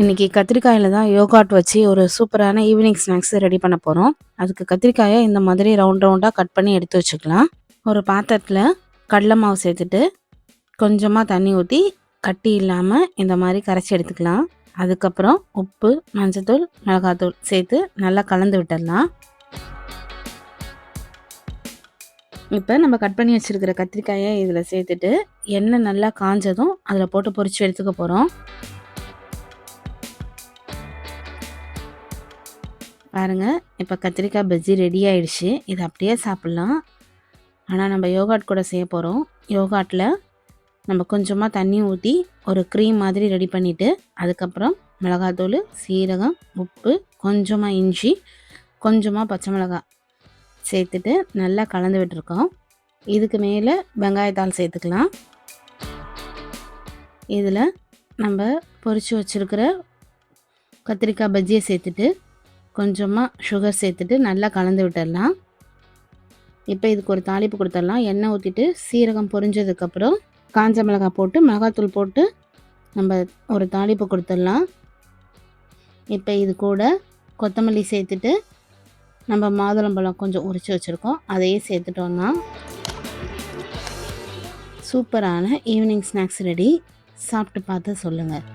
இன்னைக்கு கத்திரிக்காயில தான் யோகாட் வச்சு ஒரு சூப்பரான ஈவினிங் ஸ்நாக்ஸ் ரெடி பண்ண போகிறோம். அதுக்கு கத்திரிக்காயை இந்த மாதிரி ரவுண்ட் ரவுண்டாக கட் பண்ணி எடுத்து வச்சுக்கலாம். ஒரு பாத்திரத்தில் கடலை மாவு சேர்த்துட்டு கொஞ்சமாக தண்ணி ஊற்றி கட்டி இல்லாமல் இந்த மாதிரி கரைச்சி எடுத்துக்கலாம். அதுக்கப்புறம் உப்பு, மஞ்சத்தூள், மிளகாத்தூள் சேர்த்து நல்லா கலந்து விட்டுடலாம். இப்போ நம்ம கட் பண்ணி வச்சுருக்கிற கத்திரிக்காயை இதில் சேர்த்துட்டு எண்ணெய் நல்லா காஞ்சதும் அதில் போட்டு பொரிச்சு எடுத்துக்க போகிறோம். பாருங்கள், இப்போ கத்திரிக்காய் பஜ்ஜி ரெடி ஆயிடுச்சு. இது அப்படியே சாப்பிட்லாம். ஆனால் நம்ம யோகாட் கூட செய்ய போகிறோம். யோகாட்டில் நம்ம கொஞ்சமாக தண்ணி ஊற்றி ஒரு க்ரீம் மாதிரி ரெடி பண்ணிவிட்டு அதுக்கப்புறம் மிளகாத்தூள், சீரகம், உப்பு, கொஞ்சமாக இஞ்சி, கொஞ்சமாக பச்சை மிளகாய் சேர்த்துட்டு நல்லா கலந்து விட்டுருக்கோம். இதுக்கு மேலே வெங்காயத்தாள் சேர்த்துக்கலாம். இதில் நம்ம பொரித்து வச்சுருக்கிற கத்திரிக்காய் பஜ்ஜியை சேர்த்துட்டு கொஞ்சமாக சுகர் சேர்த்துட்டு நல்லா கலந்து விட்டுடலாம். இப்போ இதுக்கு ஒரு தாளிப்பு கொடுத்துடலாம். எண்ணெய் ஊற்றிட்டு சீரகம் பொரிஞ்சதுக்கப்புறம் காஞ்ச மிளகாய் போட்டு மிளகாத்தூள் போட்டு நம்ம ஒரு தாளிப்பு கொடுத்துடலாம். இப்போ இது கூட கொத்தமல்லி சேர்த்துட்டு நம்ம மாதுளம்பழம் கொஞ்சம் உரித்து வச்சுருக்கோம், அதையே சேர்த்துட்டோன்னா சூப்பரான ஈவினிங் ஸ்நாக்ஸ் ரெடி. சாப்பிட்டு பார்த்து சொல்லுங்கள்.